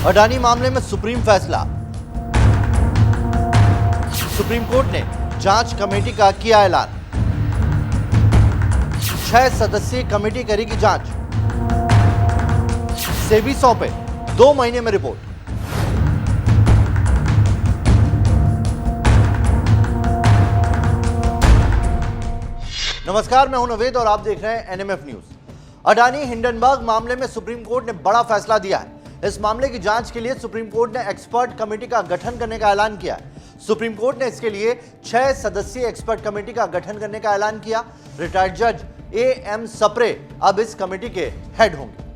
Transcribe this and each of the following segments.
अडानी मामले में सुप्रीम फैसला। सुप्रीम कोर्ट ने जांच कमेटी का किया ऐलान। 6 सदस्यीय कमेटी करेगी जांच। सेबी सौंपे 2 महीने में रिपोर्ट। नमस्कार, मैं हूं नवेद और आप देख रहे हैं एनएमएफ न्यूज। अडानी हिंडनबर्ग मामले में सुप्रीम कोर्ट ने बड़ा फैसला दिया है। इस मामले की जांच के लिए सुप्रीम कोर्ट ने एक्सपर्ट कमेटी का गठन करने का ऐलान किया है। सुप्रीम कोर्ट ने इसके लिए 6 सदस्यीय एक्सपर्ट कमेटी का गठन करने का ऐलान किया। रिटायर्ड जज एएम सप्रे अब इस कमेटी के हेड होंगे।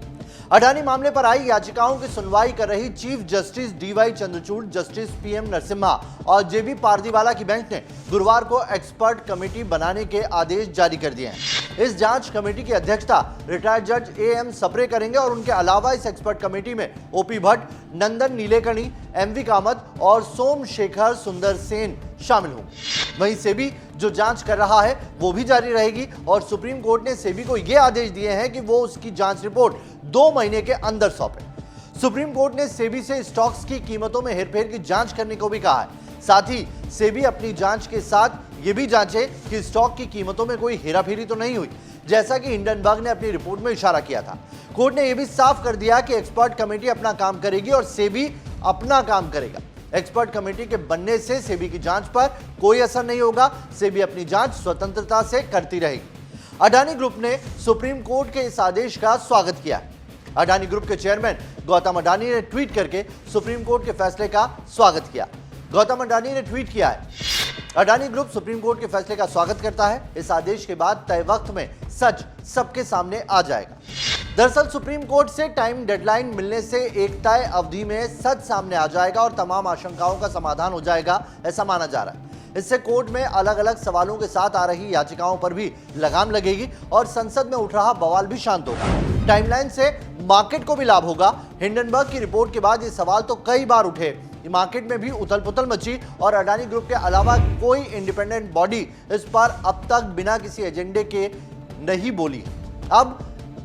अडानी मामले पर आई याचिकाओं की सुनवाई कर रही chief justice DY Chandrachud, justice PM Narasimha और जेबी पारदीवाला की बेंच ने गुरुवार को एक्सपर्ट कमेटी बनाने के आदेश जारी कर दिए हैं। इस जांच कमेटी की अध्यक्षता रिटायर्ड जज एएम सप्रे करेंगे और उनके अलावा इस एक्सपर्ट कमेटी में ओपी भट्ट, नंदन नीलेकणी, एमवी कामत और सोमशेखर सुंदर सेन शामिल होंगे। वहीं सेबी जो जांच कर रहा है वो भी जारी रहेगी और सुप्रीम कोर्ट ने सेबी को यह आदेश दिए हैं कि वो उसकी जांच रिपोर्ट 2 महीने के अंदर सौंपे। सुप्रीम कोर्ट ने सेबी से स्टॉक्स की कीमतों में हेरफेर की जांच करने को भी कहा है। साथ ही सेबी अपनी जांच के साथ ये भी जांचे कि स्टॉक की कीमतों में कोई हेराफेरी तो नहीं हुई, जैसा कि हिंडनबर्ग ने अपनी रिपोर्ट में इशारा किया था। कोर्ट ने यह भी साफ कर दिया कि एक्सपर्ट कमेटी अपना काम करेगी और सेबी अपना काम करेगा। एक्सपर्ट कमेटी के बनने से सेबी की जांच पर कोई असर नहीं होगा। सेबी अपनी जांच स्वतंत्रता से करती रहेगी। अडानी ग्रुप ने सुप्रीम कोर्ट के इस आदेश का स्वागत किया है। अडानी ग्रुप के चेयरमैन गौतम अडानी ने ट्वीट करके सुप्रीम कोर्ट के फैसले का स्वागत किया। गौतम अडानी ने ट्वीट किया है, अडानी ग्रुप सुप्रीम कोर्ट के फैसले का स्वागत करता है। इस आदेश के बाद तय वक्त में सच सबके सामने आ जाएगा। दरअसल सुप्रीम कोर्ट से टाइम डेडलाइन मिलने से एक तय अवधि में सच सामने आ जाएगा और तमाम आशंकाओं का समाधान हो जाएगा, ऐसा माना जा रहा है। इससे कोर्ट में अलग अलग सवालों के साथ आ रही याचिकाओं पर भी लगाम लगेगी और संसद में उठ रहा बवाल भी शांत होगा। टाइमलाइन से मार्केट को भी लाभ होगा। हिंडनबर्ग की रिपोर्ट के बाद ये सवाल तो कई बार उठे। मार्केट में भी उथल पुथल मची और अडानी ग्रुप के अलावा कोई इंडिपेंडेंट बॉडी इस पर अब तक बिना किसी एजेंडे के नहीं बोली। अब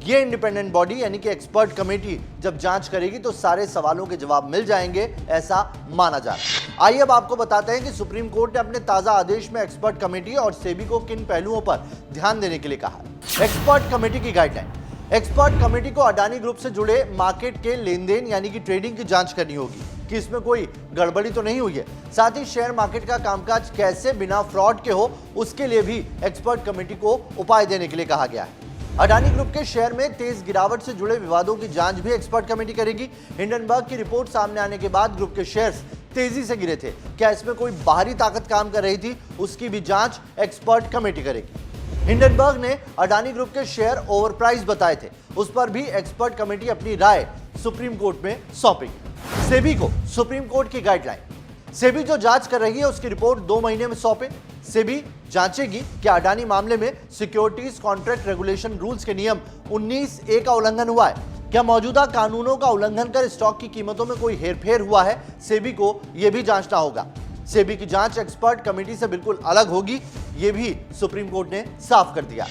ये इंडिपेंडेंट बॉडी यानी कि एक्सपर्ट कमेटी जब जांच करेगी तो सारे सवालों के जवाब मिल जाएंगे, ऐसा माना जा रहा है। आइए अब आपको बताते हैं कि सुप्रीम कोर्ट ने अपने ताजा आदेश में एक्सपर्ट कमेटी और सेबी को किन पहलुओं पर ध्यान देने के लिए कहा है। एक्सपर्ट कमेटी की गाइडलाइन। एक्सपर्ट कमेटी को अडानी ग्रुप से जुड़े मार्केट के लेन देन यानी कि ट्रेडिंग की जांच करनी होगी कि इसमें कोई गड़बड़ी तो नहीं हुई है। साथ ही शेयर मार्केट का कामकाज कैसे बिना फ्रॉड के हो, उसके लिए भी एक्सपर्ट कमेटी को उपाय देने के लिए कहा गया है। अडानी ग्रुप के शेयर में तेज गिरावट से जुड़े विवादों की जांच भी एक्सपर्ट कमेटी करेगी। हिंडनबर्ग की रिपोर्ट सामने आने के बाद ग्रुप के शेयर्स तेजी से गिरे थे। क्या इसमें कोई बाहरी ताकत काम कर रही थी, उसकी भी जांच एक्सपर्ट कमेटी करेगी। हिंडनबर्ग ने अडानी ग्रुप के शेयर ओवरप्राइस बताए थे, उस पर भी एक्सपर्ट कमेटी अपनी राय सुप्रीम कोर्ट में सौंपेगी। सेबी को सुप्रीम कोर्ट की गाइडलाइन। सेबी जो जांच कर रही है उसकी रिपोर्ट 2 महीने में सौंपे। सेबी जांचेगी कि अडानी मामले में सिक्योरिटीज कॉन्ट्रैक्ट रेगुलेशन रूल्स के नियम 19A का उल्लंघन हुआ है। क्या मौजूदा कानूनों का उल्लंघन कर स्टॉक की कीमतों में कोई हेरफेर हुआ है, सेबी को यह भी जांचना होगा। सेबी की जांच एक्सपर्ट कमेटी से बिल्कुल अलग होगी, यह भी सुप्रीम कोर्ट ने साफ कर दिया।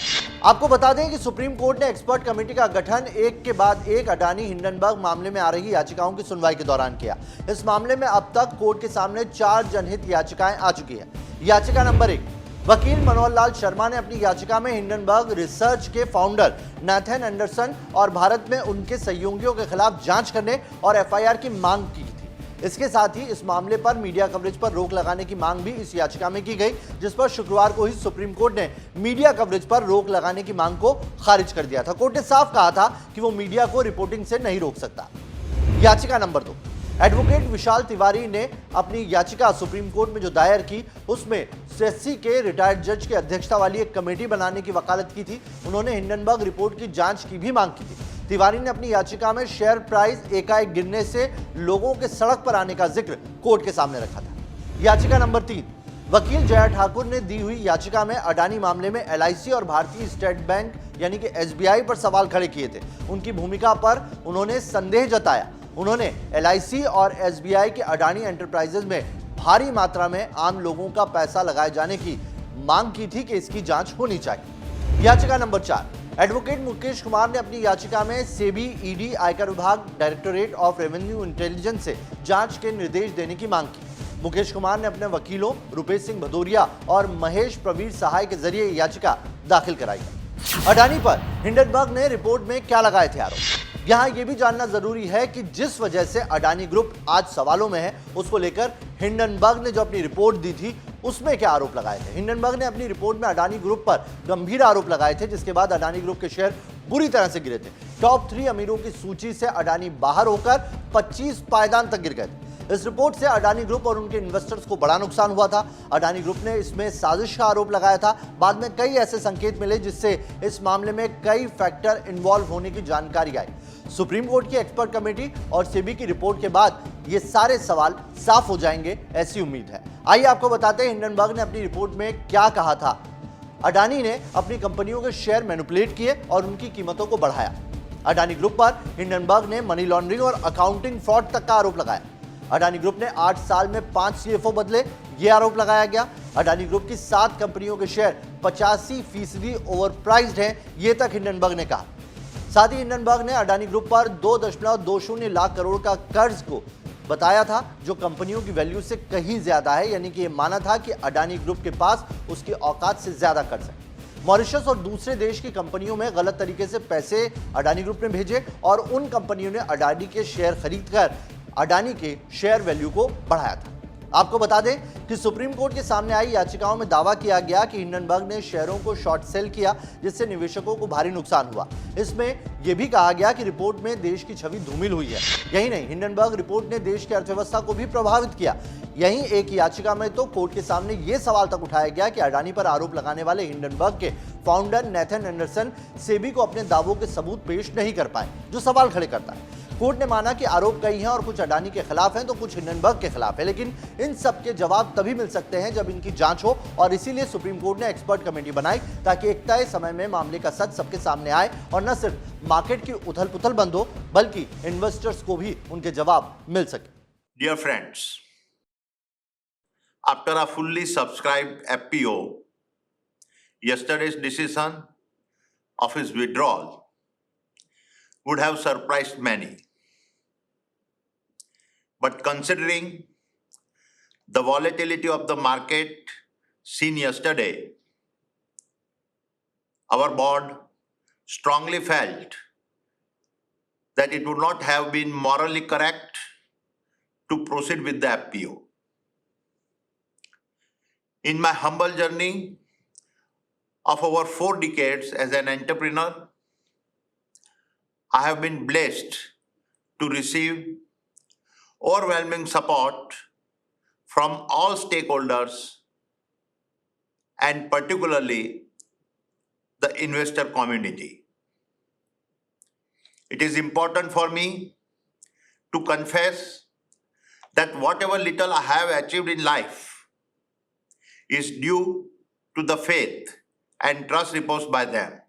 आपको बता दें कि सुप्रीम कोर्ट ने एक्सपर्ट कमेटी का गठन एक के बाद एक अडानी हिंडनबर्ग मामले में आ रही याचिकाओं की सुनवाई के दौरान किया। इस मामले में अब तक कोर्ट के सामने 4 जनहित याचिकाएं आ चुकी है। याचिका नंबर 1, वकील मनोहर लाल शर्मा ने अपनी याचिका में हिंडनबर्ग रिसर्च के फाउंडर नाथन एंडरसन और भारत में उनके सहयोगियों के खिलाफ जांच करने और एफआईआर की मांग की थी। इसके साथ ही इस मामले पर मीडिया कवरेज पर रोक लगाने की मांग भी इस याचिका में की गई, जिस पर शुक्रवार को ही सुप्रीम कोर्ट ने मीडिया कवरेज पर रोक लगाने की मांग को खारिज कर दिया था। कोर्ट ने साफ कहा था कि वो मीडिया को रिपोर्टिंग से नहीं रोक सकता। याचिका नंबर 2, एडवोकेट विशाल तिवारी ने अपनी याचिका सुप्रीम कोर्ट में जो दायर की उसमें सेस्सी के रिटायर्ड जज की अध्यक्षता वाली एक कमेटी बनाने की वकालत की थी। उन्होंने हिंडनबर्ग रिपोर्ट की जांच की भी मांग की थी। तिवारी ने अपनी याचिका में शेयर प्राइस एकाएक गिरने से लोगों के सड़क पर आने का जिक्र कोर्ट के सामने रखा था। याचिका नंबर 3, वकील जया ठाकुर ने दी हुई याचिका में अडानी मामले में एलआईसी और भारतीय स्टेट बैंक यानी कि एसबीआई पर सवाल खड़े किए थे। उनकी भूमिका पर उन्होंने संदेह जताया। उन्होंने एलआईसी और एसबीआई के अडानी एंटरप्राइजेज में भारी मात्रा में आम लोगों का पैसा लगाए जाने की मांग की थी कि इसकी जांच होनी चाहिए। याचिका नंबर 4, एडवोकेट मुकेश कुमार ने अपनी याचिका में सेबी, ईडी, आयकर विभाग, डायरेक्टोरेट ऑफ रेवेन्यू इंटेलिजेंस से जांच के निर्देश देने की मांग की। मुकेश कुमार ने अपने वकीलों रुपेश सिंह भदौरिया और महेश प्रवीर सहाय के जरिए याचिका दाखिल कराई। अडानी पर हिंडनबर्ग ने रिपोर्ट में क्या लगाए थे आरोप? यहां यह भी जानना जरूरी है कि जिस वजह से अडानी ग्रुप आज सवालों में है, उसको लेकर हिंडनबर्ग ने जो अपनी रिपोर्ट दी थी उसमें क्या आरोप लगाए थे। हिंडनबर्ग ने अपनी रिपोर्ट में अडानी ग्रुप पर गंभीर आरोप लगाए थे, जिसके बाद अडानी ग्रुप के शेयर बुरी तरह से गिरे थे। टॉप 3 अमीरों की सूची से अडानी बाहर होकर 25 पायदान तक गिर गए थे। इस रिपोर्ट से अडानी ग्रुप और उनके इन्वेस्टर्स को बड़ा नुकसान हुआ था। अडानी ग्रुप ने इसमें साजिश का आरोप लगाया था। बाद में कई ऐसे संकेत मिले जिससे इस मामले में कई फैक्टर इन्वॉल्व होने की जानकारी आई। सुप्रीम कोर्ट की एक्सपर्ट कमेटी और सेबी की रिपोर्ट के बाद ये सारे सवाल साफ हो जाएंगे, ऐसी उम्मीद है। आइए आपको बताते हैं हिंडनबर्ग ने अपनी रिपोर्ट में क्या कहा था। अडानी ने अपनी कंपनियों के शेयर मैनिपुलेट किए और उनकी कीमतों को बढ़ाया। अडानी ग्रुप पर हिंडनबर्ग ने मनी लॉन्ड्रिंग और अकाउंटिंग फ्रॉड तक का आरोप लगाया। अडानी ग्रुप ने 8 साल में 5 सीएफओ बदले, यह आरोप लगाया गया। अडानी ग्रुप की 7 कंपनियों के शेयर 85% ओवरप्राइज्ड हैं, यह तक हिंडनबर्ग ने कहा। साथ ही हिंडनबर्ग ने अडानी ग्रुप पर 2.20 लाख करोड़ का कर्ज को बताया था, जो कंपनियों की वैल्यू से कहीं ज्यादा है, यानी कि यह माना था कि अडानी ग्रुप के पास उसकी औकात से ज्यादा कर्ज है। मॉरिशस और दूसरे देश की कंपनियों में गलत तरीके से पैसे अडानी ग्रुप ने भेजे और उन कंपनियों ने अडानी के शेयर खरीदकर अडानी के शेयर वैल्यू को बढ़ाया था। आपको बता दें कि सुप्रीम कोर्ट के सामने आई याचिकाओं में दावा किया गया कि हिंडनबर्ग ने शेयरों को शॉर्ट सेल किया, जिससे निवेशकों को भारी नुकसान हुआ। इसमें यह भी कहा गया कि रिपोर्ट में देश की छवि धूमिल हुई है। यही नहीं, हिंडनबर्ग रिपोर्ट ने देश की अर्थव्यवस्था को भी प्रभावित किया। यहीं एक याचिका में तो कोर्ट के सामने यह सवाल तक उठाया गया कि अडानी पर आरोप लगाने वाले हिंडनबर्ग के फाउंडर नेथन एंडरसन सेबी को अपने दावों के सबूत पेश नहीं कर पाए, जो सवाल खड़े करता है। कोर्ट ने माना कि आरोप कई हैं और कुछ अडानी के खिलाफ हैं तो कुछ हिंडनबर्ग के खिलाफ है, लेकिन इन सब के जवाब तभी मिल सकते हैं जब इनकी जांच हो, और इसीलिए सुप्रीम कोर्ट ने एक्सपर्ट कमेटी बनाई ताकि एक तय समय में मामले का सच सबके सामने आए और न सिर्फ मार्केट की उथल पुथल बंद हो, बल्कि इन्वेस्टर्स को भी उनके जवाब मिल सके। Dear friends, after a fully subscribed FPO, yesterday's decision of his withdrawal would have surprised many. But considering the volatility of the market seen yesterday, our board strongly felt that it would not have been morally correct to proceed with the FPO. In my humble journey of over 4 decades as an entrepreneur, I have been blessed to receive overwhelming support from all stakeholders and particularly the investor community. It is important for me to confess that whatever little I have achieved in life is due to the faith and trust reposed by them.